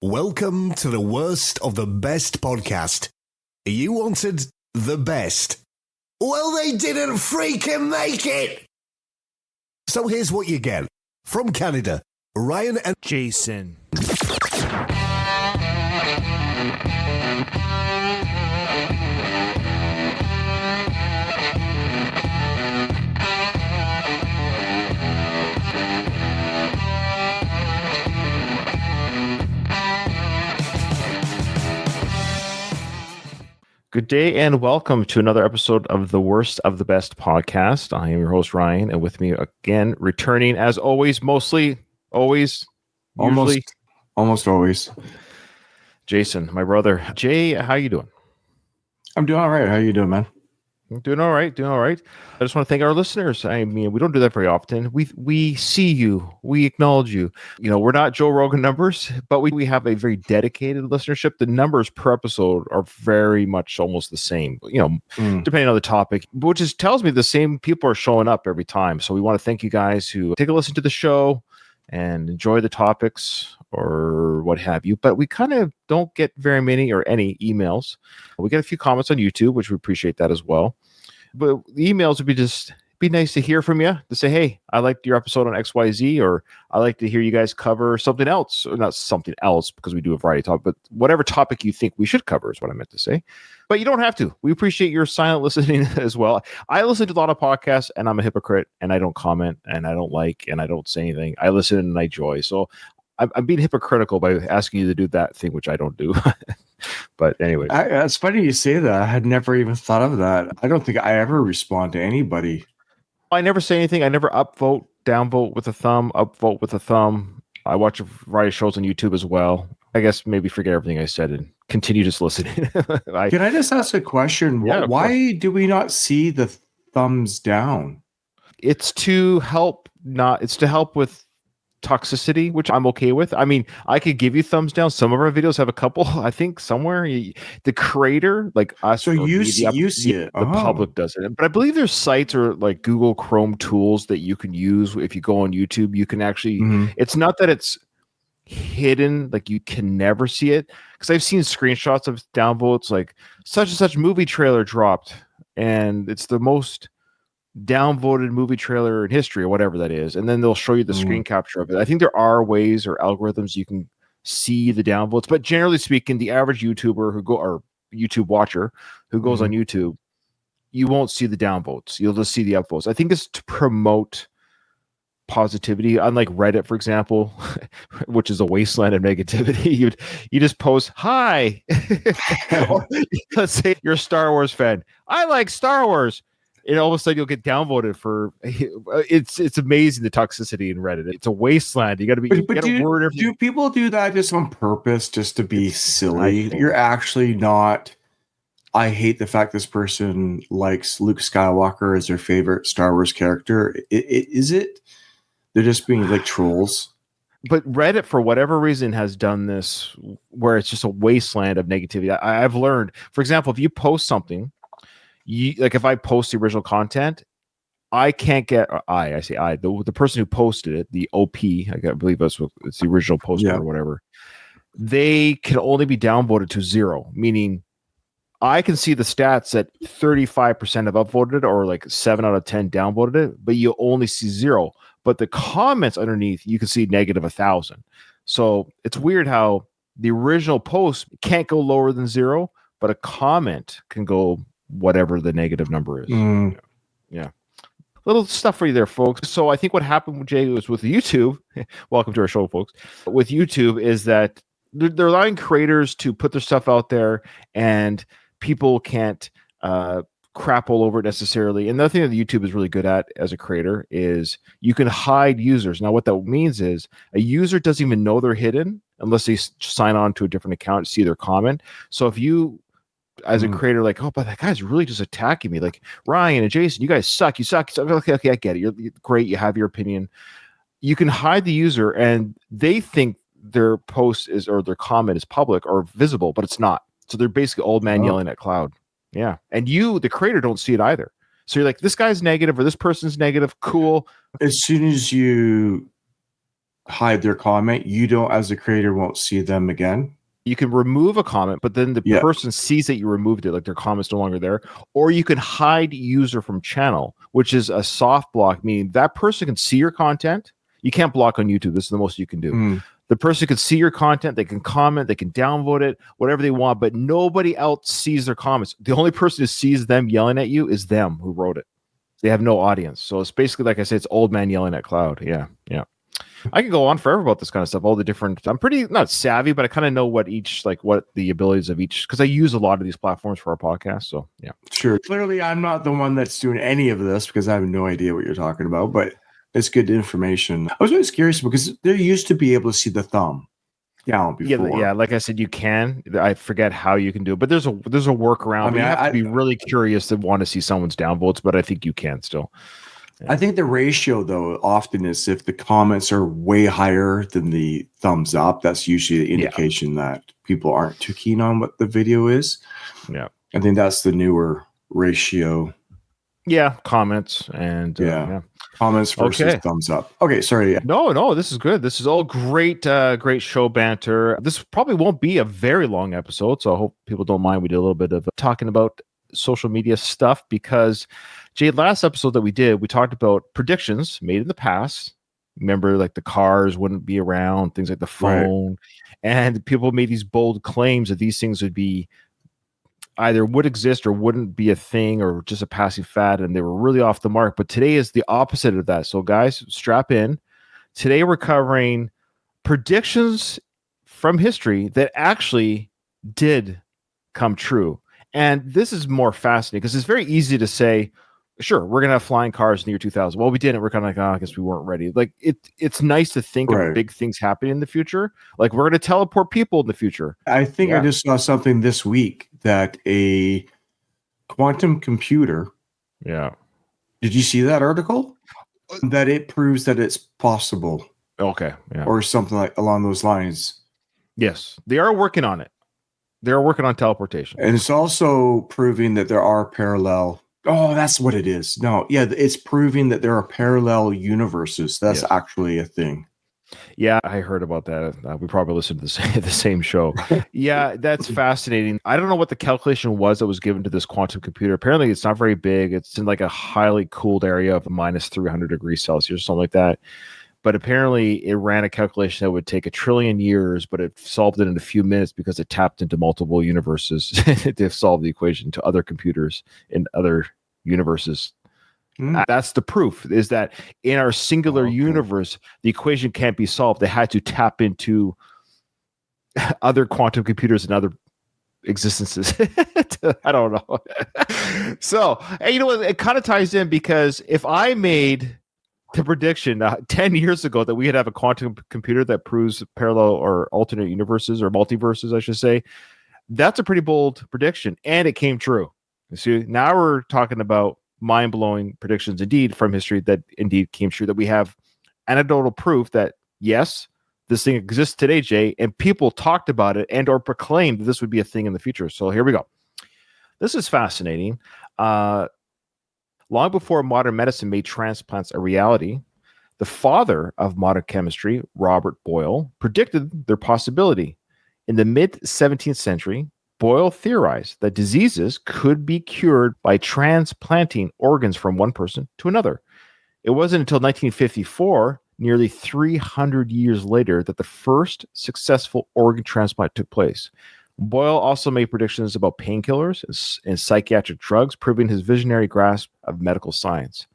Welcome to the worst of the best podcast. You wanted the best. Well, they didn't freaking make it! So here's what you get. From Canada, Ryan and Jason. Good day and welcome to another episode of the Worst of the Best podcast. I am your host, Ryan, and with me again, returning as always, usually, almost always. Jason, my brother. Jay, how you doing? I'm doing all right. How you doing, man? I'm doing all right. I just want to thank our listeners. I mean, we don't do that very often. We see you. We acknowledge you. You know, we're not Joe Rogan numbers, but we have a very dedicated listenership. The numbers per episode are very much almost the same, you know, depending on the topic, which just tells me the same people are showing up every time. So we want to thank you guys who take a listen to the show and enjoy the topics or what have you. But we kind of don't get very many or any emails. We get a few comments on YouTube, which we appreciate that as well. But the emails would be nice to hear from you, to say, hey, I liked your episode on XYZ, or I like to hear you guys cover something else, or not something else, because we do a variety of topics, but whatever topic you think we should cover is what I meant to say. But you don't have to. We appreciate your silent listening as well. I listen to a lot of podcasts, and I'm a hypocrite, and I don't comment, and I don't like, and I don't say anything. I listen and I enjoy. So I'm being hypocritical by asking you to do that thing, which I don't do. But anyway, it's funny you say that. I had never even thought of that. I don't think I ever respond to anybody. I never say anything. I never upvote, downvote with a thumb, upvote with a thumb. I watch a variety of shows on YouTube as well. I guess maybe forget everything I said and continue just listening. Can I just ask a question? Yeah, why do we not see the thumbs down? It's to help with toxicity, which I'm okay with. I mean, I could give you thumbs down. Some of our videos have a couple, I think, somewhere. The creator, like us, so you see it. The public does it. But I believe there's sites or like Google Chrome tools that you can use. If you go on YouTube, you can actually, it's not that it's hidden, like you can never see it. Because I've seen screenshots of downvotes, like such and such movie trailer dropped, and it's the most downvoted movie trailer in history or whatever that is, and then they'll show you the screen capture of it. I think there are ways or algorithms you can see the downvotes, but generally speaking, the average YouTuber or YouTube watcher who goes on YouTube, you won't see the downvotes. You'll just see the upvotes. I think it's to promote positivity, unlike Reddit, for example, which is a wasteland of negativity. You just post hi. Or, let's say you're a Star Wars fan. I like Star Wars. And all of a sudden you'll get downvoted for it's amazing, the toxicity in Reddit. It's a wasteland. You got to be. Do people do that just on purpose, just to be silly? You're actually not. I hate the fact this person likes Luke Skywalker as their favorite Star Wars character. Is it? They're just being like trolls. But Reddit, for whatever reason, has done this where it's just a wasteland of negativity. I've learned, for example, if you post something. Like if I post the original content, I can't get the person who posted it, the OP, I believe it's the original poster or whatever. They can only be downvoted to 0, meaning I can see the stats that 35% have upvoted it or like 7 out of 10 downvoted it, but you only see 0. But the comments underneath, you can see negative 1,000. So it's weird how the original post can't go lower than 0, but a comment can go whatever the negative number is. Yeah. Little stuff for you there, folks. So I think what happened with Jay was with YouTube. Welcome to our show, folks. With YouTube is that they're allowing creators to put their stuff out there and people can't crap all over it necessarily. And the other thing that YouTube is really good at as a creator is you can hide users. Now, what that means is a user doesn't even know they're hidden unless they sign on to a different account, see their comment. So if you as a creator, like, oh, but that guy's really just attacking me. Like, Ryan and Jason, you guys suck. You suck. Okay, I get it. You're great. You have your opinion. You can hide the user, and they think their post is or their comment is public or visible, but it's not. So they're basically old man yelling at cloud. Yeah, and you, the creator, don't see it either. So you're like, this guy's negative or this person's negative. Cool. As soon as you hide their comment, you don't, as a creator, won't see them again. You can remove a comment, but then the Yeah. person sees that you removed it, like their comment's no longer there. Or you can hide user from channel, which is a soft block, meaning that person can see your content. You can't block on YouTube. This is the most you can do. The person can see your content, they can comment, they can downvote it, whatever they want, but nobody else sees their comments. The only person who sees them yelling at you is them who wrote it. They have no audience. So it's basically, like I said, it's old man yelling at cloud. Yeah. I can go on forever about this kind of stuff. All the different, I'm pretty not savvy, but I kind of know what the abilities of each, because I use a lot of these platforms for our podcast. So yeah. Sure. Clearly, I'm not the one that's doing any of this because I have no idea what you're talking about, but it's good information. I was always curious because there used to be able to see the thumb down before. Yeah. Like I said, you can. I forget how you can do it, but there's a workaround. I mean, you have to be really curious to want to see someone's downvotes, but I think you can still. Yeah. I think the ratio, though, often is if the comments are way higher than the thumbs up, that's usually the indication that people aren't too keen on what the video is. Yeah. I think that's the newer ratio. Yeah. Comments and comments versus thumbs up. Okay. Sorry. No, this is good. This is all great, great show banter. This probably won't be a very long episode, so I hope people don't mind. We did a little bit of talking about social media stuff because Jade, last episode that we did, we talked about predictions made in the past. Remember, like the cars wouldn't be around, things like the phone. Right. And people made these bold claims that these things would be either would exist or wouldn't be a thing or just a passing fad. And they were really off the mark. But today is the opposite of that. So guys, strap in. Today we're covering predictions from history that actually did come true. And this is more fascinating because it's very easy to say, sure, we're going to have flying cars in the year 2000. Well, we didn't. We're kind of like, I guess we weren't ready. Like it's nice to think of big things happening in the future. Like we're going to teleport people in the future. I think I just saw something this week that a quantum computer. Yeah. Did you see that article? That it proves that it's possible. Okay. Yeah. Or something like along those lines. Yes. They are working on it. They're working on teleportation. And it's also proving that there are parallel. Oh, that's what it is. No, yeah, it's proving that there are parallel universes. That's actually a thing. Yeah, I heard about that. We probably listened to the same show. Yeah, that's fascinating. I don't know what the calculation was that was given to this quantum computer. Apparently, it's not very big. It's in like a highly cooled area of minus 300 degrees Celsius, something like that. But apparently, it ran a calculation that would take 1 trillion years, but it solved it in a few minutes because it tapped into multiple universes to solve the equation to other computers in other universes. That's the proof, is that in our singular universe, the equation can't be solved. They had to tap into other quantum computers and other existences. I don't know. So, and you know what? It kind of ties in because if I made the prediction 10 years ago that we could have a quantum computer that proves parallel or alternate universes or multiverses, I should say, that's a pretty bold prediction. And it came true. See, now we're talking about mind-blowing predictions indeed from history that indeed came true, that we have anecdotal proof that, yes, this thing exists today, Jay, and people talked about it and or proclaimed that this would be a thing in the future. So here we go. This is fascinating. Long before modern medicine made transplants a reality, the father of modern chemistry, Robert Boyle, predicted their possibility. In the mid-17th century, Boyle theorized that diseases could be cured by transplanting organs from one person to another. It wasn't until 1954, nearly 300 years later, that the first successful organ transplant took place. Boyle also made predictions about painkillers and psychiatric drugs, proving his visionary grasp of medical science.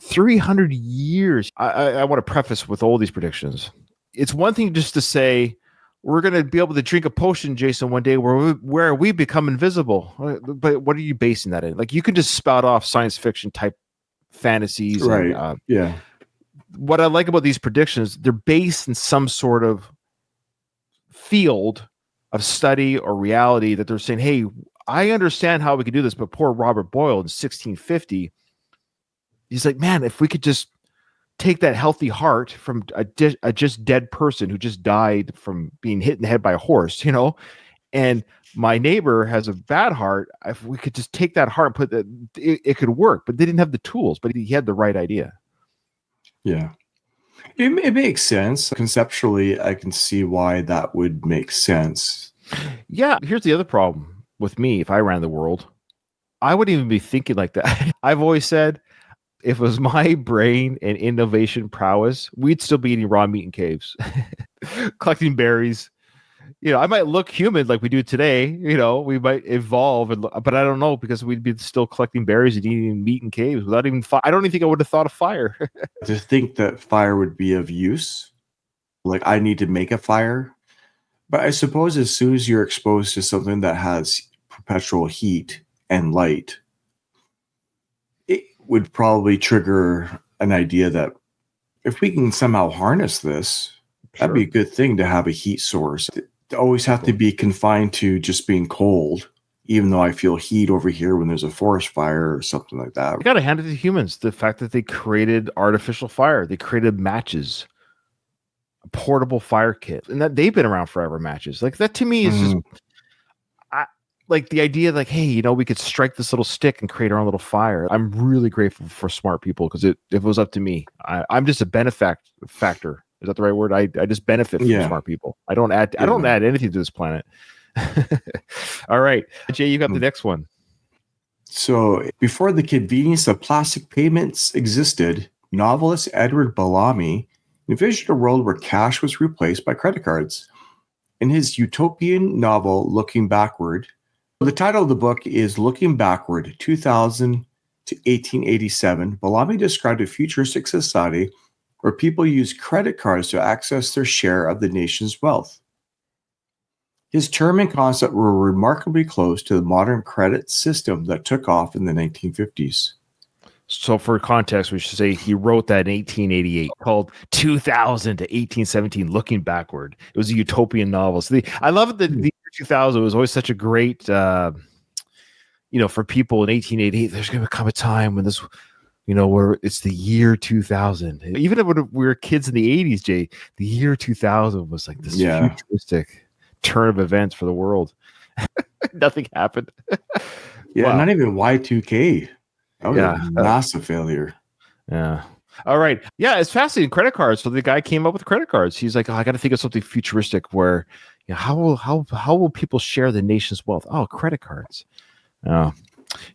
300 years. I want to preface with all these predictions. It's one thing just to say, we're going to be able to drink a potion, Jason, one day where we become invisible. But what are you basing that in? Like, you can just spout off science fiction type fantasies. Right. And, what I like about these predictions, they're based in some sort of field of study or reality that they're saying, hey, I understand how we could do this, but poor Robert Boyle in 1650, he's like, man, if we could just take that healthy heart from a just dead person who just died from being hit in the head by a horse, and my neighbor has a bad heart, if we could just take that heart and put that, it could work. But they didn't have the tools, but he had the right idea. Yeah. It makes sense. Conceptually, I can see why that would make sense. Yeah, here's the other problem with me. If I ran the world, I wouldn't even be thinking like that. I've always said, if it was my brain and innovation prowess, we'd still be eating raw meat in caves, collecting berries. I might look human like we do today. We might evolve, but I don't know, because we'd be still collecting berries and eating meat in caves without even I don't even think I would have thought of fire. To think that fire would be of use, like I need to make a fire. But I suppose as soon as you're exposed to something that has perpetual heat and light, it would probably trigger an idea that if we can somehow harness this, that'd be a good thing to have a heat source. To always have to be confined to just being cold, even though I feel heat over here when there's a forest fire or something like that. I gotta hand it to humans, the fact that they created artificial fire. They created matches, a portable fire kit, and that they've been around forever. Matches like that to me is just like the idea, like, hey, we could strike this little stick and create our own little fire. I'm really grateful for smart people, because if it was up to me, I'm just a benefactor. Is that the right word? I just benefit from smart people. I don't add anything to this planet. All right, Jay, you got the next one. So before the convenience of plastic payments existed, novelist Edward Bellamy envisioned a world where cash was replaced by credit cards. In his utopian novel, Looking Backward, the title of the book is Looking Backward, 2000 to 1887. Bellamy described a futuristic society where people use credit cards to access their share of the nation's wealth. His term and concept were remarkably close to the modern credit system that took off in the 1950s. So for context, we should say he wrote that in 1888, called 2000 to 1817, Looking Backward. It was a utopian novel. So I love that the year 2000 was always such a great, for people in 1888, there's going to come a time when this, where it's the year 2000. Even when we were kids in the 80s, Jay, the year 2000 was like this futuristic turn of events for the world. Nothing happened. Not even Y2K. That was a massive failure. Yeah. All right. Yeah, it's fascinating. Credit cards. So the guy came up with credit cards. He's like, I got to think of something futuristic where, how will people share the nation's wealth? Oh, credit cards. Oh.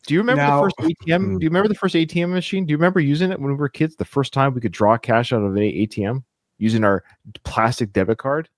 Do you remember the first ATM? Do you remember the first ATM machine? Do you remember using it when we were kids? The first time we could draw cash out of an ATM using our plastic debit card?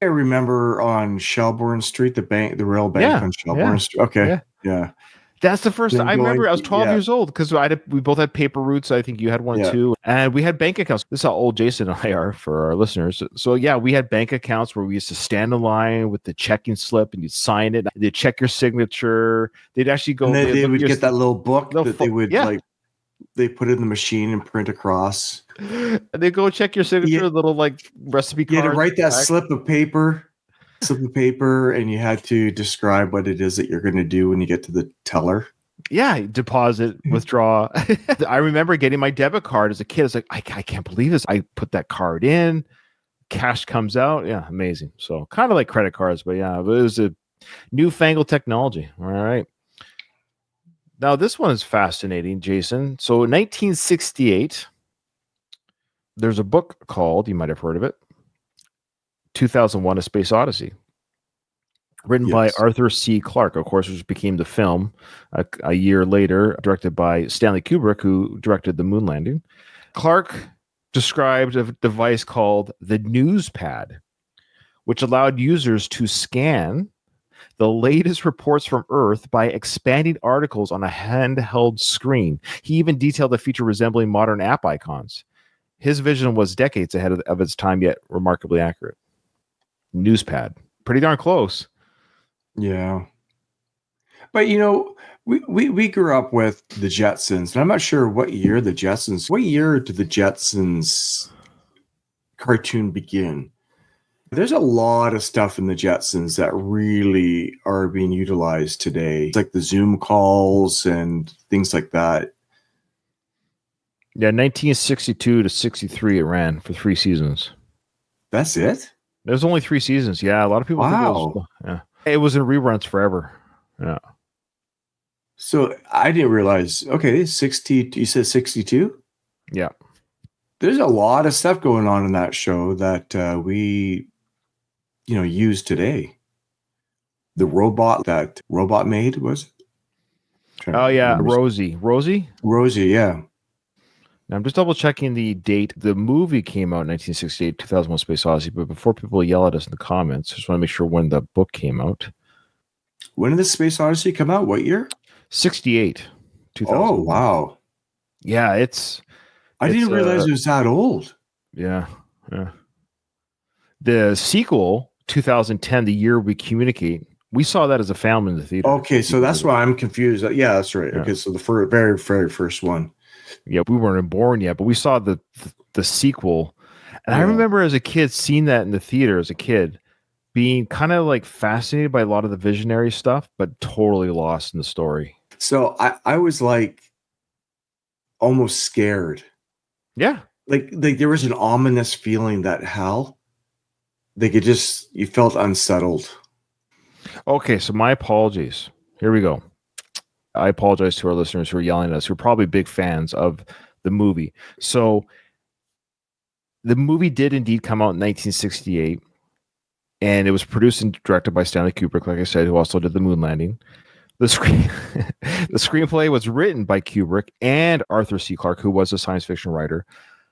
I remember on Shelbourne Street, the rail bank on Shelbourne Street. Okay. Yeah. That's the first. I remember I was 12 years old, because we both had paper routes. I think you had one too, and we had bank accounts. This is how old Jason and I are for our listeners. So we had bank accounts where we used to stand in line with the checking slip, and you'd sign it. They'd check your signature. They'd actually go. And they would get that little book that they would they put in the machine and print across. And they go check your signature, little recipe card. You had to write that slip of paper, and you had to describe what it is that you're going to do when you get to the teller. Yeah, deposit, withdraw. I remember getting my debit card as a kid. It's like, I can't believe this. I put that card in, cash comes out. Yeah, amazing. So kind of like credit cards, but yeah, it was a newfangled technology. All right. Now, this one is fascinating, Jason. So in 1968, there's a book called, you might have heard of it, 2001: A Space Odyssey, written by Arthur C. Clarke, of course, which became the film a year later, directed by Stanley Kubrick, who directed the moon landing. Clarke described a device called the News Pad, which allowed users to scan the latest reports from Earth by expanding articles on a handheld screen. He even detailed a feature resembling modern app icons. His vision was decades ahead of its time, yet remarkably accurate. Newspad, pretty darn close. Yeah, but we grew up with the Jetsons, and I'm not sure what year did the Jetsons cartoon begin? There's a lot of stuff in the Jetsons that really are being utilized today. It's like the Zoom calls and things like that. Yeah, 1962 to 63 it ran for 3 seasons. That's it? There's only 3 seasons. Yeah, a lot of people think it was in reruns forever. Yeah. So I didn't realize. Okay, 60. You said 62? Yeah. There's a lot of stuff going on in that show that we, use today. The robot that Robot made was. Oh yeah, Rosie. Rosie, yeah. Now, I'm just double checking the date. The movie came out in 1968, 2001: Space Odyssey. But before people yell at us in the comments, I just want to make sure when the book came out. When did the Space Odyssey come out? What year? 68. 2000. Oh, wow. Yeah, I didn't realize it was that old. Yeah. The sequel, 2010, The Year We Communicate, we saw that as a family in the theater. Okay, so that's why I'm confused. Yeah, that's right. Yeah. Okay, so the very, very first one. Yeah, we weren't born yet, but we saw the sequel. And I remember as a kid seeing that in the theater as a kid, being kind of like fascinated by a lot of the visionary stuff, but totally lost in the story. So I was like almost scared. Yeah. Like there was an ominous feeling that you felt unsettled. Okay, so my apologies. Here we go. I apologize to our listeners who are yelling at us, who are probably big fans of the movie. So the movie did indeed come out in 1968, and it was produced and directed by Stanley Kubrick, like I said, who also did the moon landing. The screenplay was written by Kubrick and Arthur C. Clarke, who was a science fiction writer.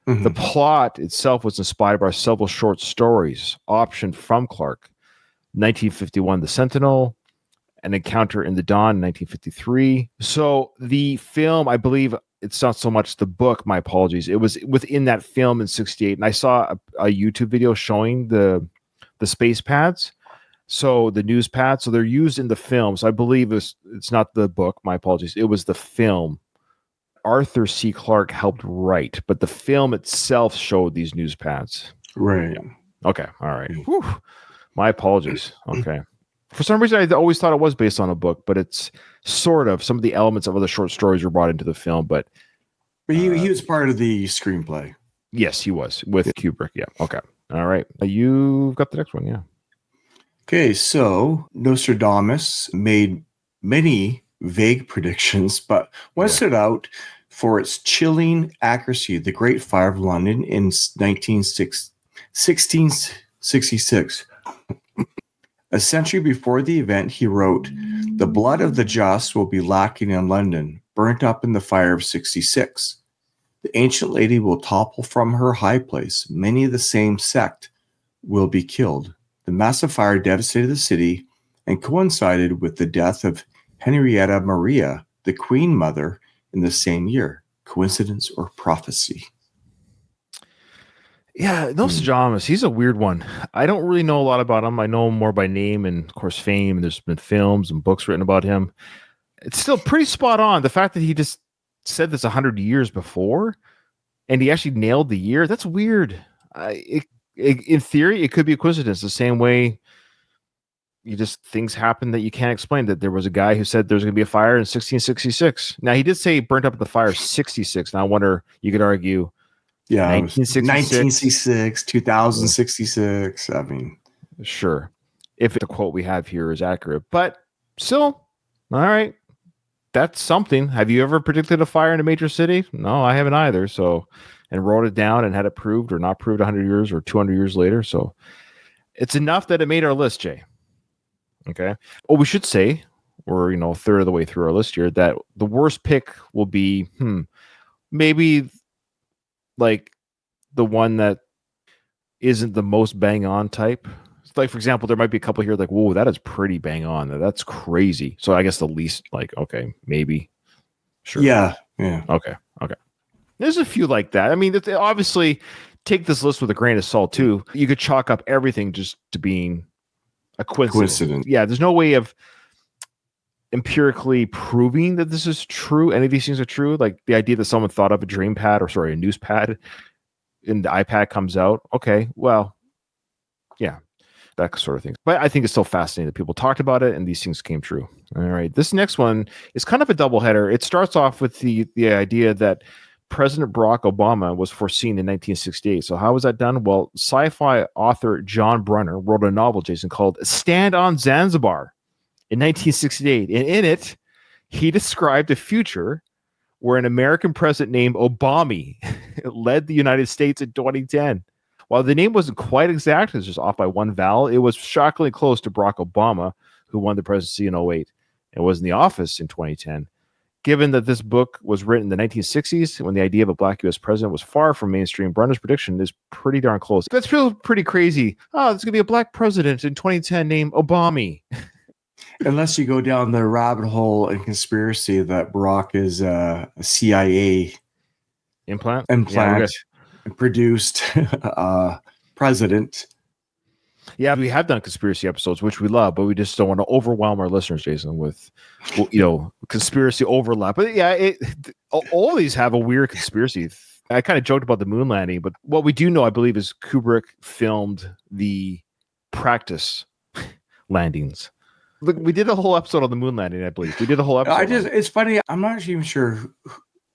Mm-hmm. The plot itself was inspired by several short stories optioned from Clarke. 1951, The Sentinel, An Encounter in the Dawn, 1953. So the film, I believe it's not so much the book, my apologies. It was within that film in 68. And I saw a YouTube video showing the space pads. So the news pads, so they're used in the film. So I believe it's not the book, my apologies. It was the film. Arthur C. Clarke helped write, but the film itself showed these news pads. Right. Yeah. Okay. All right. Whew. My apologies. Okay. For some reason, I always thought it was based on a book, but it's sort of. Some of the elements of other short stories were brought into the film, but he was part of the screenplay. Yes, he was with Kubrick. Yeah. Okay. All right. You've got the next one. Yeah. Okay. So Nostradamus made many vague predictions, but one stood out for its chilling accuracy. The Great Fire of London in 1666. A century before the event, he wrote, "The blood of the just will be lacking in London, burnt up in the fire of 66. The ancient lady will topple from her high place. Many of the same sect will be killed. The massive fire devastated the city and coincided with the death of Henrietta Maria, the Queen Mother, in the same year. Coincidence or prophecy?" Yeah, Nostradamus, he's a weird one. I don't really know a lot about him. I know him more by name and, of course, fame. And there's been films and books written about him. It's still pretty spot on. The fact that he just said this 100 years before, and he actually nailed the year, that's weird. In theory, it could be a coincidence. The same way things happen that you can't explain. That there was a guy who said there's going to be a fire in 1666. Now, he did say burnt up in the fire of 66. Now, I wonder, you could argue, 1966, 2066. I mean, sure, if the quote we have here is accurate, but still, all right, that's something. Have you ever predicted a fire in a major city? No, I haven't either. So, and wrote it down and had it proved or not proved 100 years or 200 years later. So, it's enough that it made our list, Jay. Okay. Oh, we should say, we're a third of the way through our list here, that the worst pick will be maybe like the one that isn't the most bang on type. Like, for example, there might be a couple here like, whoa, that is pretty bang on. That's crazy. So I guess the least, like, okay, maybe. Sure. Yeah. Okay. There's a few like that. I mean, obviously, take this list with a grain of salt too. You could chalk up everything just to being a coincidence. Yeah, there's no way of empirically proving that this is true. Any of these things are true. Like the idea that someone thought of a dream pad a news pad and the iPad comes out. Okay, well, yeah, that sort of thing. But I think it's still fascinating that people talked about it and these things came true. All right, this next one is kind of a doubleheader. It starts off with the idea that President Barack Obama was foreseen in 1968. So how was that done? Well, sci-fi author John Brunner wrote a novel, Jason, called Stand on Zanzibar in 1968. And in it, he described a future where an American president named Obama led the United States in 2010. While the name wasn't quite exact, it was just off by one vowel, it was shockingly close to Barack Obama, who won the presidency in 2008 and was in the office in 2010. Given that this book was written in the 1960s, when the idea of a black U.S. president was far from mainstream, Brunner's prediction is pretty darn close. That's pretty crazy. Oh, there's going to be a black president in 2010 named Obama. Unless you go down the rabbit hole and conspiracy that Barack is a CIA implant and produced president. Yeah, we have done conspiracy episodes, which we love, but we just don't want to overwhelm our listeners, Jason, with conspiracy overlap. But yeah, all these have a weird conspiracy. I kind of joked about the moon landing, but what we do know, I believe, is Kubrick filmed the practice landings. Look, we did a whole episode on the moon landing, I believe. We did a whole episode. It's funny. I'm not even sure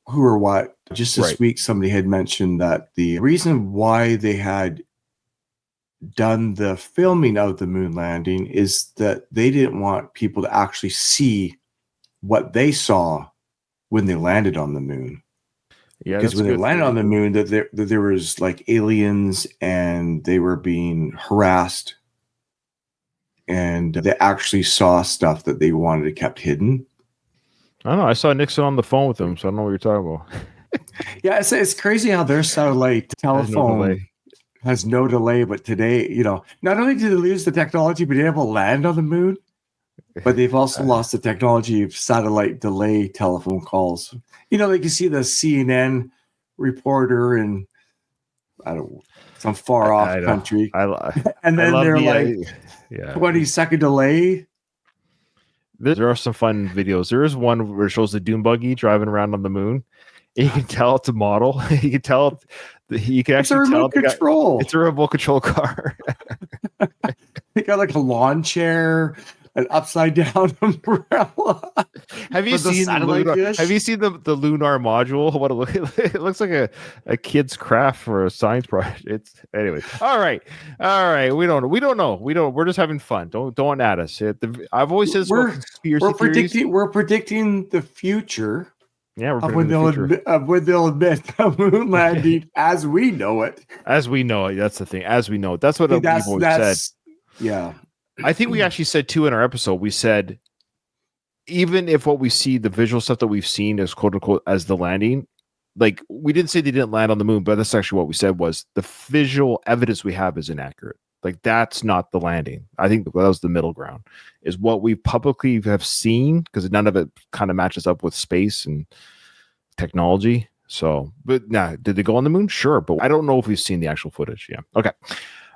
who or what. Just this week, somebody had mentioned that the reason why they had done the filming of the moon landing is that they didn't want people to actually see what they saw when they landed on the moon. Yeah, because when they landed on the moon, that there was like aliens and they were being harassed, and they actually saw stuff that they wanted to kept hidden. I don't know. I saw Nixon on the phone with them, so I don't know what you're talking about. Yeah, it's crazy how their satellite telephone has no delay, but today, not only did they lose the technology, but they're able to land on the moon, but they've also lost the technology of satellite delay telephone calls. Like you see the CNN reporter in, I don't know, some far off country. And then they're 20-second delay. There are some fun videos. There is one where it shows the dune buggy driving around on the moon. And you can tell it's a model. You can tell it's a remote control. It's a remote control car. They got like a lawn chair, an upside down umbrella. Have you seen the lunar? Have you seen the lunar module? What it looks like a kid's craft for a science project. Anyway. All right. We don't know. We're just having fun. Don't add us. I've always said we're predicting the future. Yeah, when they'll admit the moon landing as we know it. As we know it. That's the thing. As we know it. That's what we've always said. Yeah. I think we actually said too in our episode, we said, even if what we see, the visual stuff that we've seen as quote unquote as the landing, like we didn't say they didn't land on the moon, but that's actually what we said was the visual evidence we have is inaccurate. Like that's not the landing. I think that was the middle ground is what we publicly have seen because none of it kind of matches up with space and technology. So, but did they go on the moon? Sure. But I don't know if we've seen the actual footage. Yeah. Okay.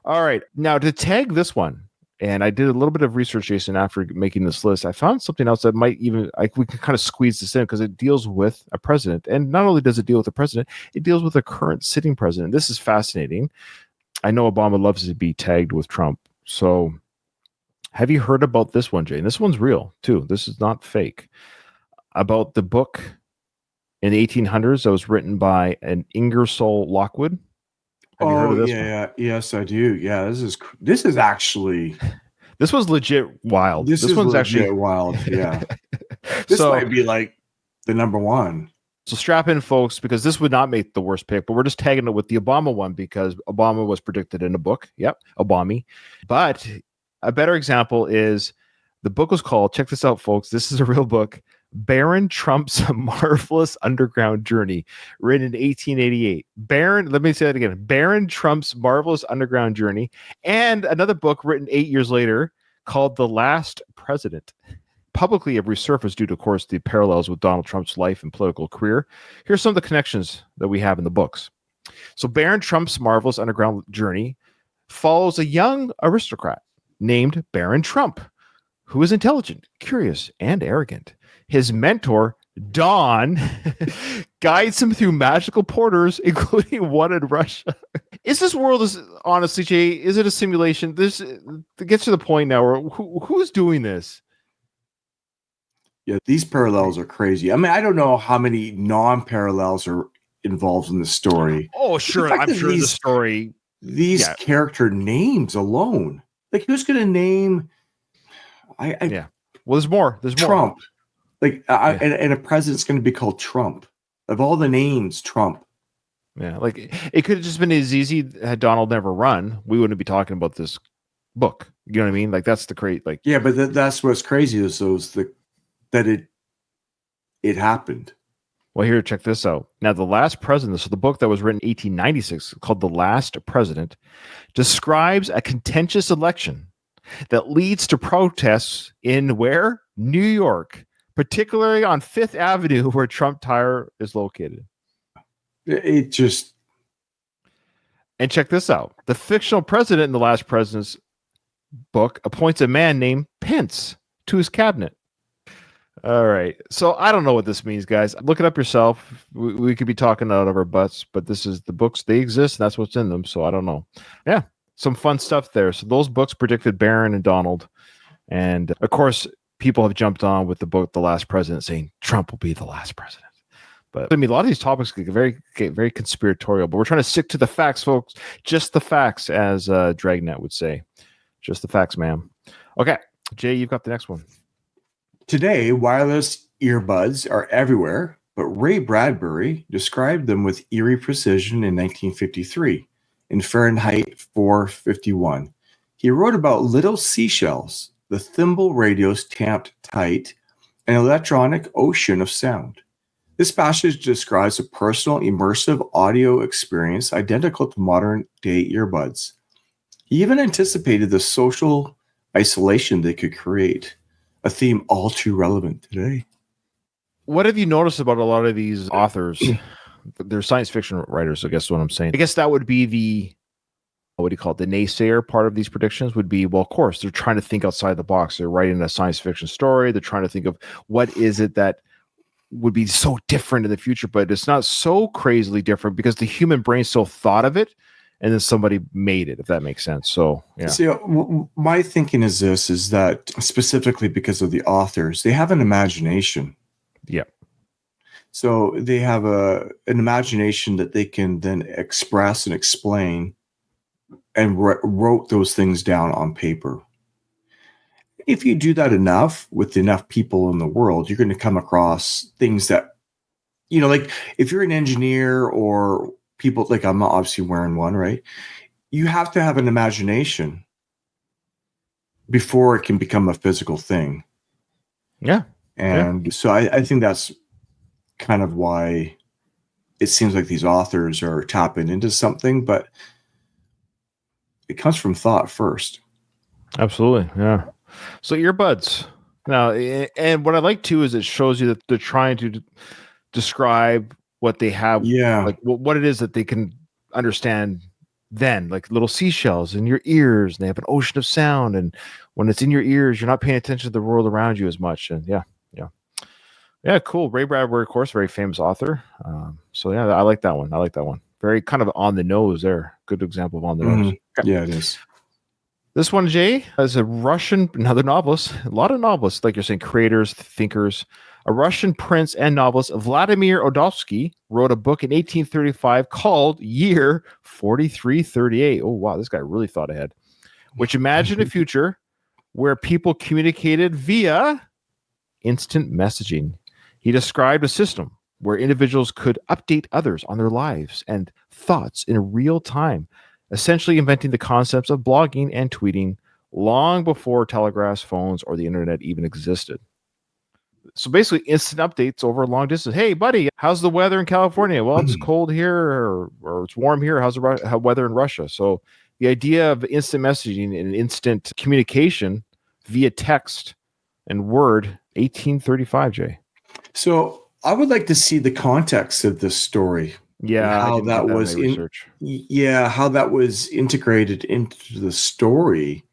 All right. Now to tag this one, and I did a little bit of research, Jason, after making this list. I found something else that might even, we can kind of squeeze this in because it deals with a president. And not only does it deal with a president, it deals with a current sitting president. This is fascinating. I know Obama loves to be tagged with Trump. So have you heard about this one, Jane? This one's real, too. This is not fake. About the book in the 1800s that was written by an Ingersoll Lockwood. Have you heard of this one? Yes, I do. Yeah, this is actually... This was legit wild. This one's legit actually wild, yeah. This might be like the number one. So strap in, folks, because this would not make the worst pick, but we're just tagging it with the Obama one because Obama was predicted in a book. Yep, Obama. But a better example is the book was called, check this out, folks, this is a real book, Baron Trump's Marvelous Underground Journey, written in 1888. Let me say that again. Baron Trump's Marvelous Underground Journey, and another book written 8 years later called The Last President. Publicly have resurfaced due to, of course, the parallels with Donald Trump's life and political career. Here's some of the connections that we have in the books. So Baron Trump's Marvelous Underground Journey follows a young aristocrat named Baron Trump, who is intelligent, curious, and arrogant. His mentor, Don, guides him through magical portals, including one in Russia. Is this world, honestly, Jay, is it a simulation? This gets to the point now where who's doing this? Yeah, these parallels are crazy. I mean, I don't know how many non-parallels are involved in the story. Oh, sure. I'm sure the story. These character names alone. Like, who's going to name... Well, there's more. There's Trump. More. And a president's going to be called Trump. Of all the names, Trump. Yeah, like it could have just been as easy had Donald never run. We wouldn't be talking about this book. You know what I mean? Like that's the great like. Yeah, but that's what's crazy is that it happened. Well, here, check this out. Now, The Last President, so the book that was written in 1896 called The Last President, describes a contentious election that leads to protests in where? New York, particularly on Fifth Avenue, where Trump Tower is located. It just... And check this out. The fictional president in The Last President's book appoints a man named Pence to his cabinet. All right. So I don't know what this means, guys. Look it up yourself. We could be talking out of our butts, but this is the books. They exist. And that's what's in them. So I don't know. Yeah. Some fun stuff there. So those books predicted Barron and Donald. And of course, people have jumped on with the book, The Last President, saying Trump will be the last president. But I mean, a lot of these topics get very conspiratorial, but we're trying to stick to the facts, folks. Just the facts, as Dragnet would say. Just the facts, ma'am. Okay. Jay, you've got the next one. Today, wireless earbuds are everywhere, but Ray Bradbury described them with eerie precision in 1953 in Fahrenheit 451. He wrote about little seashells, the thimble radios tamped tight, an electronic ocean of sound. This passage describes a personal, immersive audio experience identical to modern-day earbuds. He even anticipated the social isolation they could create. A theme all too relevant today. What have you noticed about a lot of these authors? They're science fiction writers, I guess is what I'm saying. I guess that would be the, what do you call it? The naysayer part of these predictions would be, well, of course, they're trying to think outside the box. They're writing a science fiction story. They're trying to think of what is it that would be so different in the future, but it's not so crazily different because the human brain still thought of it. And then somebody made it, if that makes sense. So, yeah. See, my thinking is this, is that specifically because of the authors, they have an imagination. Yeah. So they have an imagination that they can then express and explain and wrote those things down on paper. If you do that enough with enough people in the world, you're going to come across things that, like if you're an engineer or people, like I'm not obviously wearing one, right? You have to have an imagination before it can become a physical thing. Yeah. And so I think that's kind of why it seems like these authors are tapping into something, but it comes from thought first. Absolutely. Yeah. So earbuds. Now, and what I like too is it shows you that they're trying to describe what they have, like what it is that they can understand then, like little seashells in your ears, and they have an ocean of sound, and when it's in your ears, you're not paying attention to the world around you as much. And yeah, cool. Ray Bradbury, of course, very famous author. So yeah, I like that one. Very kind of on the nose there. Good example of on the nose. Okay. Yeah, it is. This one, Jay, is another novelist. A lot of novelists, like you're saying, creators, thinkers. A Russian prince and novelist, Vladimir Odovsky, wrote a book in 1835 called Year 4338. Oh, wow, this guy really thought ahead. Which imagined a future where people communicated via instant messaging. He described a system where individuals could update others on their lives and thoughts in real time, essentially inventing the concepts of blogging and tweeting long before telegraphs, phones, or the internet even existed. So basically instant updates over a long distance. Hey, buddy, how's the weather in California? Well, it's cold here or it's warm here. How's the weather in Russia? So the idea of instant messaging and instant communication via text and word, 1835, Jay. So I would like to see the context of this story. Yeah, how that was how that was integrated into the story.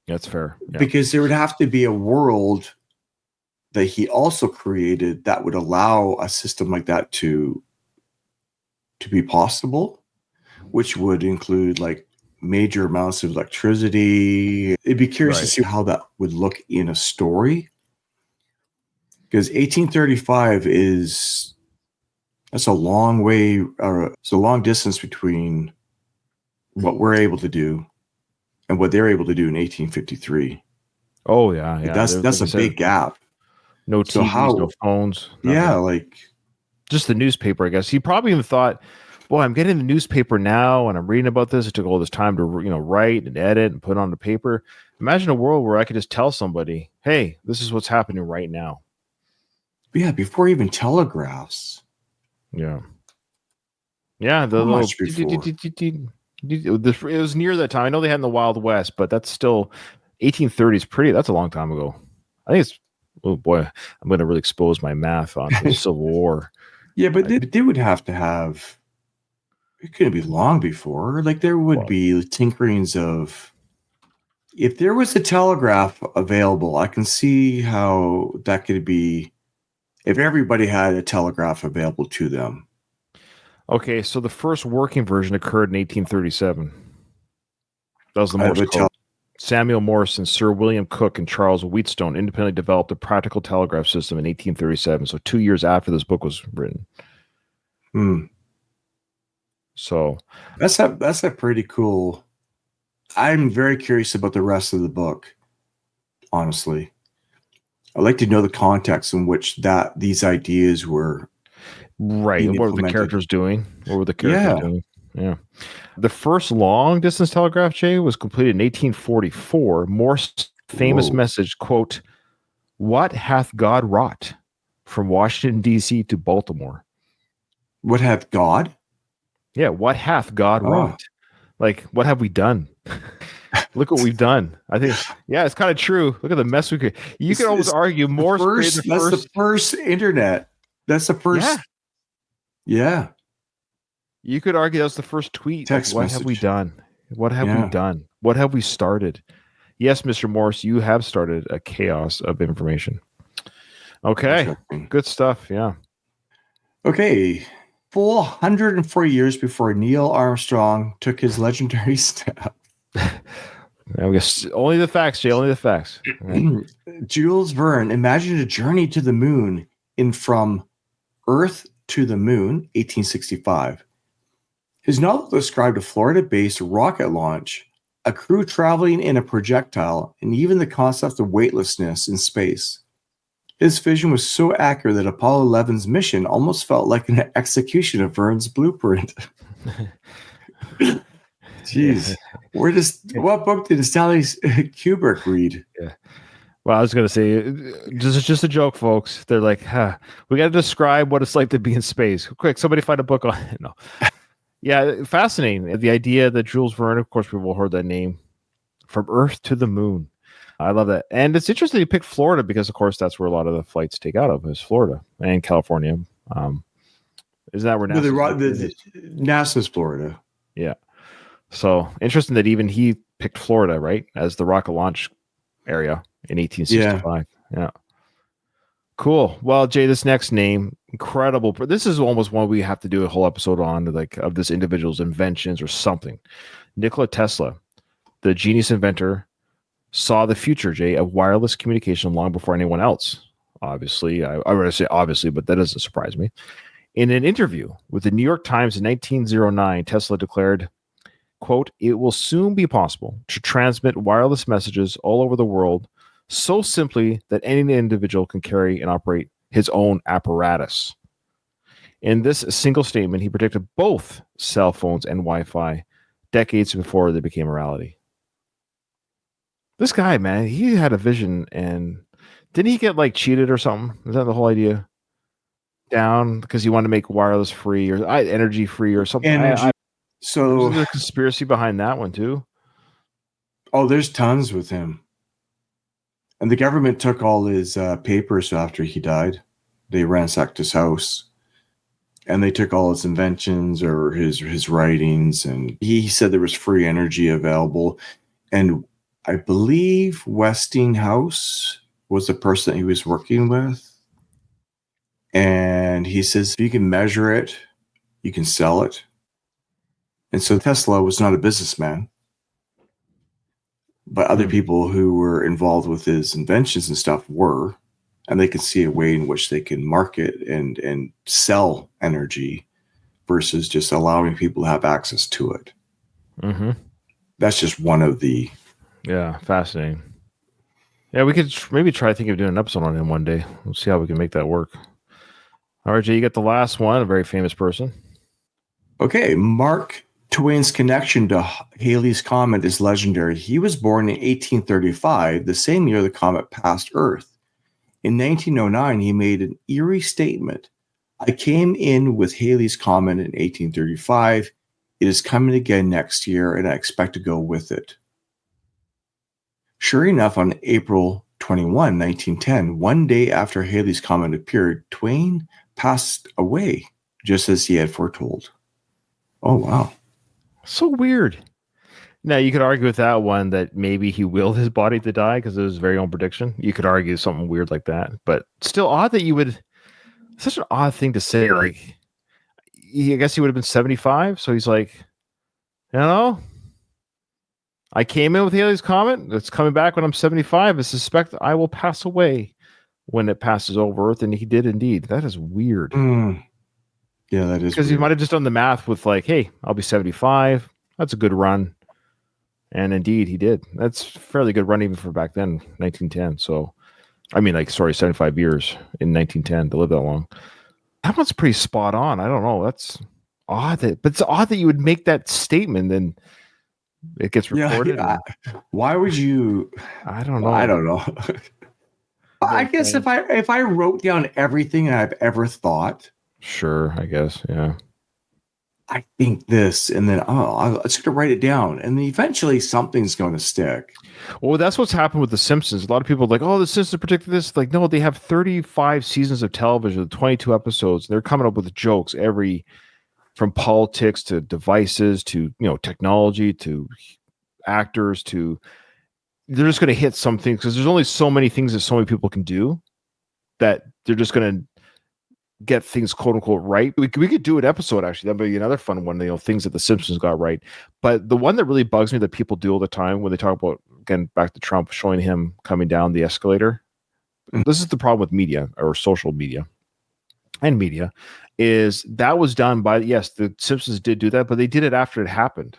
That's fair. Yeah. Because there would have to be a world that he also created that would allow a system like that to be possible, which would include like major amounts of electricity. It'd be curious to see how that would look in a story. Because 1835 that's a long way, it's a long distance between what we're able to do and what they're able to do in 1853. Oh yeah. That's a big gap. No TVs, no phones. Yeah, like just the newspaper, I guess. He probably even thought, boy, I'm getting the newspaper now and I'm reading about this. It took all this time to, write and edit and put on the paper. Imagine a world where I could just tell somebody, hey, this is what's happening right now. Yeah, before even telegraphs. Yeah. Yeah, the How little much before? it was near that time. I know they had in the Wild West, but that's still 1830s. That's a long time ago. I think it's, oh boy, I'm going to really expose my math on the Civil War. Yeah, but they would have to have, it couldn't be long before. Like there would be tinkerings of, if there was a telegraph available, I can see how that could be, if everybody had a telegraph available to them. Okay, so the first working version occurred in 1837. That was the Morse code. Samuel Morse and Sir William Cooke and Charles Wheatstone independently developed a practical telegraph system in 1837. So 2 years after this book was written. So that's a pretty cool. I'm very curious about the rest of the book. Honestly, I'd like to know the context in which these ideas were. Right. What were the characters doing? Yeah. The first long distance telegraph, Jay, was completed in 1844. Morse's famous message, quote, "What hath God wrought?" from Washington, D.C. to Baltimore. What hath God? Yeah. What hath God wrought? Like, what have we done? Look what we've done. I think, yeah, it's kind of true. Look at the mess we could. You could always argue Morse created the first. That's the first internet. That's the first. Yeah. You could argue that's the first tweet. Text what message. Have we done? What have we done? What have we started? Yes, Mr. Morse, you have started a chaos of information. Okay. Good stuff. Yeah. Okay. Full 104 years before Neil Armstrong took his legendary step. I guess only the facts, Jay. Only the facts. Right. Jules Verne imagined a journey to the moon in From Earth to the Moon, 1865. His novel described a Florida-based rocket launch, a crew traveling in a projectile, and even the concept of weightlessness in space. His vision was so accurate that Apollo 11's mission almost felt like an execution of Verne's blueprint. Jeez. What book did Stanley Kubrick read? Yeah. Well, I was going to say, this is just a joke, folks. They're like, we got to describe what it's like to be in space. Quick, somebody find a book on it. No. Yeah, fascinating. The idea that Jules Verne, of course, people heard that name, From Earth to the Moon. I love that. And it's interesting you picked Florida because, of course, that's where a lot of the flights take out of is Florida and California. Is that where NASA's Florida? Yeah. So interesting that even he picked Florida, right, as the rocket launch area in 1865. Yeah. Cool. Well, Jay, this next name, incredible. This is almost one we have to do a whole episode on, like of this individual's inventions or something. Nikola Tesla, the genius inventor, saw the future, Jay, of wireless communication long before anyone else. Obviously, I would say obviously, but that doesn't surprise me. In an interview with the New York Times in 1909, Tesla declared, quote, "It will soon be possible to transmit wireless messages all over the world so simply that any individual can carry and operate his own apparatus." In this single statement, he predicted both cell phones and Wi-Fi decades before they became a reality. This guy, man, he had a vision, and didn't he get like cheated or something? Is that the whole idea? Down because he wanted to make wireless free or energy free or something. So there's a conspiracy behind that one too. Oh, there's tons with him. And the government took all his papers after he died. They ransacked his house. And they took all his inventions or his writings. And he said there was free energy available. And I believe Westinghouse was the person that he was working with. And he says, if you can measure it, you can sell it. And so Tesla was not a businessman. But other people who were involved with his inventions and stuff were. And they could see a way in which they can market and sell energy versus just allowing people to have access to it. Mm-hmm. That's just one of the... Yeah, fascinating. Yeah, we could maybe try thinking of doing an episode on him one day. We'll see how we can make that work. All right, Jay, you got the last one, a very famous person. Okay, Mark Twain's connection to Halley's Comet is legendary. He was born in 1835, the same year the comet passed Earth. In 1909, he made an eerie statement. I came in with Halley's Comet in 1835. It is coming again next year, and I expect to go with it. Sure enough, on April 21, 1910, one day after Halley's Comet appeared, Twain passed away, just as he had foretold. Oh, wow. So weird. Now, you could argue with that one that maybe he willed his body to die because it was his very own prediction. You could argue something weird like that, but still odd that you would. Such an odd thing to say. Like, I guess he would have been 75. So he's like, I came in with Halley's Comet. It's coming back when I'm 75. I suspect I will pass away when it passes over Earth. And he did indeed. That is weird. Yeah, that is because he might have just done the math with like, hey, I'll be 75. That's a good run. And indeed, he did. That's a fairly good run even for back then, 1910. So, 75 years in 1910 to live that long. That one's pretty spot on. I don't know. That's odd. But it's odd that you would make that statement and it gets recorded. Yeah. Why would you? I don't know. I don't know. I guess if I wrote down everything I've ever thought. Sure, I guess. Yeah. I think this, and then I'm just gonna write it down, and then eventually something's going to stick. Well, that's what's happened with The Simpsons. A lot of people are like, "Oh, The Simpsons predicted this." Like, no, they have 35 seasons of television, 22 episodes. And they're coming up with jokes from politics to devices to technology to actors to. They're just going to hit some things because there's only so many things that so many people can do that they're just going to get things quote unquote right. We could do an episode actually. That'd be another fun one. Things that The Simpsons got right. But the one that really bugs me that people do all the time when they talk about, again, back to Trump, showing him coming down the escalator. This is the problem with media or social media and media is that was done by, yes, the Simpsons did do that, but they did it after it happened.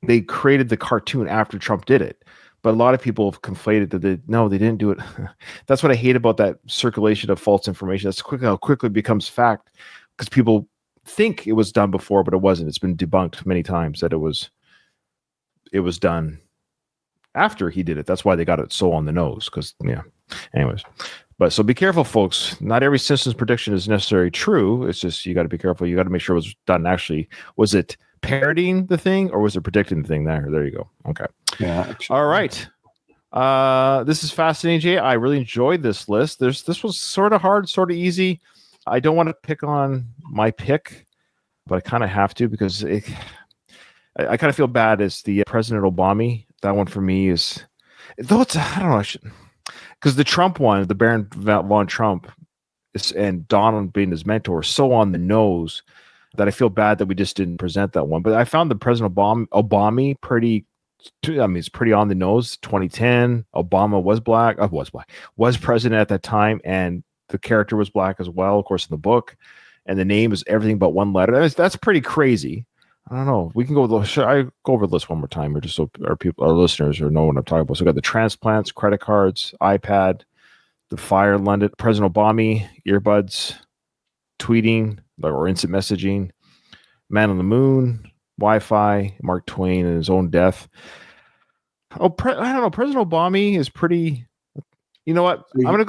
They created the cartoon after Trump did it. But a lot of people have conflated that they didn't do it. That's what I hate about that circulation of false information. That's how quickly it becomes fact because people think it was done before, but it wasn't. It's been debunked many times that it was done after he did it. That's why they got it so on the nose. Because anyways. But so be careful, folks. Not every Simpsons prediction is necessarily true. It's just you got to be careful. You got to make sure it was done actually. Was it parodying the thing or was it predicting the thing? There you go. Okay. Yeah. All right. This is fascinating, Jay. I really enjoyed this list. This was sort of hard, sort of easy. I don't want to pick on my pick, but I kind of have to because I kind of feel bad as the President Obama. That one for me is, though it's, I don't know, because the Trump one, the Baron von Trump, and Donald being his mentor, so on the nose that I feel bad that we just didn't present that one. But I found the President Obama pretty. It's pretty on the nose. 2010, Obama was president at that time, and the character was black as well, of course, in the book, and the name is everything but one letter. That's pretty crazy. I don't know. We can go. Should I go over the list one more time, or just so our listeners know what I'm talking about? So we got the transplants, credit cards, iPad, the fire in London, President Obama, earbuds, tweeting or instant messaging, man on the moon, Wi-Fi, Mark Twain and his own death. I don't know. President Obama is pretty. You know what? I might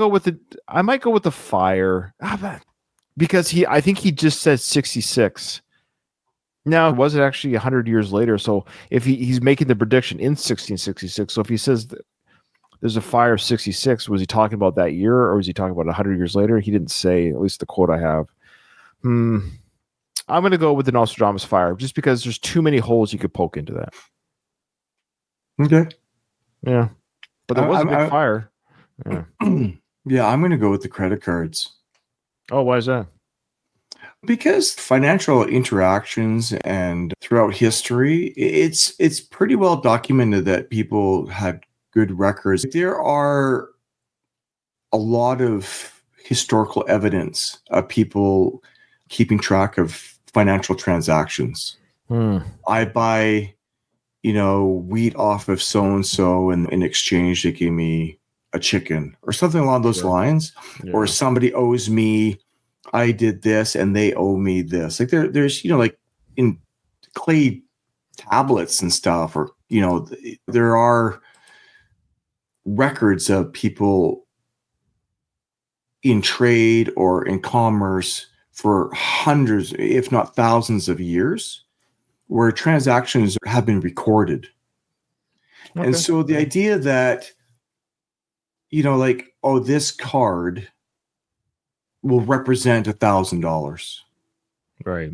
go with the fire because I think he just said 66. Now, was it actually 100 years later? So if he's making the prediction in 1666, so if he says there's a fire of 66, was he talking about that year or was he talking about 100 years later? He didn't say. At least the quote I have. I'm going to go with the Nostradamus fire just because there's too many holes you could poke into that. Okay. Yeah. But there was a big fire. Yeah. Yeah, I'm going to go with the credit cards. Oh, why is that? Because financial interactions and throughout history, it's pretty well documented that people had good records. There are a lot of historical evidence of people keeping track of financial transactions. I buy, wheat off of so-and-so, and in exchange, they give me a chicken or something along those lines. Yeah. Or somebody owes me I did this and they owe me this. Like there's, like in clay tablets and stuff, or, there are records of people in trade or in commerce for hundreds, if not thousands of years, where transactions have been recorded. Okay. And so the idea that, like, oh, this card will represent $1,000. Right.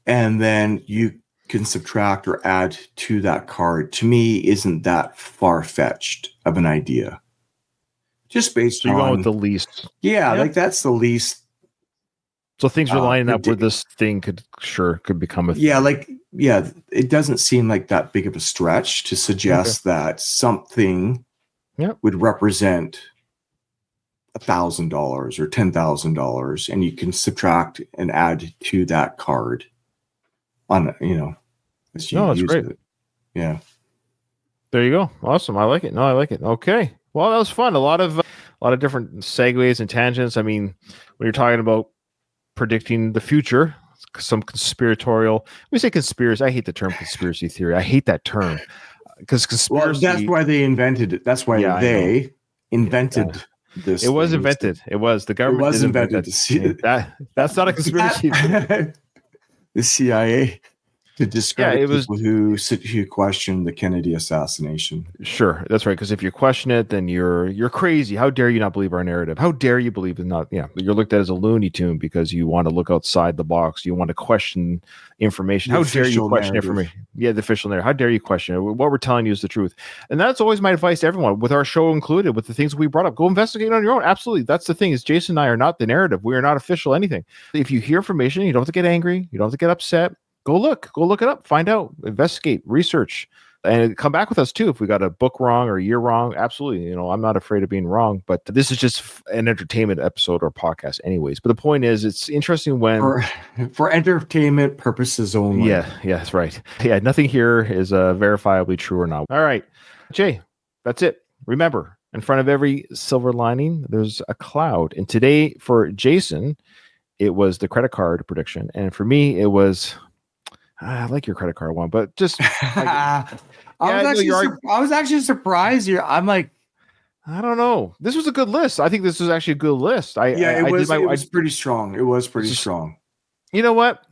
And then you can subtract or add to that card, to me, isn't that far-fetched of an idea. Just based on... you're going with the least. Yeah, like that's the least. So things are lining up where this thing could become a thing. Yeah, it doesn't seem like that big of a stretch to suggest that something would represent $1,000 or $10,000, and you can subtract and add to that card on, as you that's great. It. Yeah. There you go. Awesome. I like it. No, I like it. Okay. Well, that was fun. A lot of different segues and tangents. I mean, when you're talking about predicting the future, some conspiratorial. We say conspiracy. I hate the term conspiracy theory. I hate that term because conspiracy. Well, that's why they invented it. That's why they invented this. It was invented. It was the government. It was invented. That's not a conspiracy. The CIA to discredit people who question the Kennedy assassination. Sure, that's right. Because if you question it, then you're crazy. How dare you not believe our narrative? How dare you believe in not? Yeah, you're looked at as a Looney Tune because you want to look outside the box. You want to question information. How dare you question information? Yeah, the official narrative. How dare you question it? What we're telling you is the truth, and that's always my advice to everyone, with our show included, with the things we brought up. Go investigate on your own. Absolutely, that's the thing. Is Jason and I are not the narrative. We are not official anything. If you hear information, you don't have to get angry. You don't have to get upset. Go look it up, find out, investigate, research, and come back with us too. If we got a book wrong or a year wrong, absolutely. I'm not afraid of being wrong, but this is just an entertainment episode or podcast anyways. But the point is, it's interesting when for entertainment purposes only. Yeah, that's right. Yeah. Nothing here is verifiably true or not. All right, Jay, that's it. Remember, in front of every silver lining, there's a cloud. And today for Jason, it was the credit card prediction. And for me, it was, I like your credit card one, but just I was actually surprised here. I'm like, I don't know. This was a good list. I think this was actually a good list. It was pretty strong. It was pretty strong. You know what?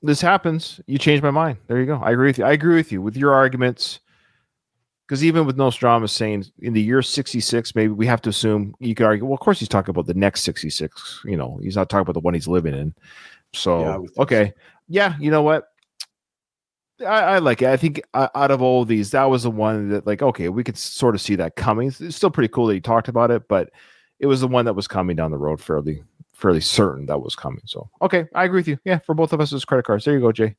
This happens. You changed my mind. There you go. I agree with you with your arguments. Because even with Nostradamus saying in the year 66, maybe we have to assume, you could argue, well, of course he's talking about the next 66. He's not talking about the one he's living in. So, okay. Yeah, you know what? I like it. I think out of all of these, that was the one that, like, okay, we could sort of see that coming. It's still pretty cool that he talked about it, but it was the one that was coming down the road fairly certain that was coming. So, okay, I agree with you. Yeah, for both of us, it's credit cards. There you go, Jay.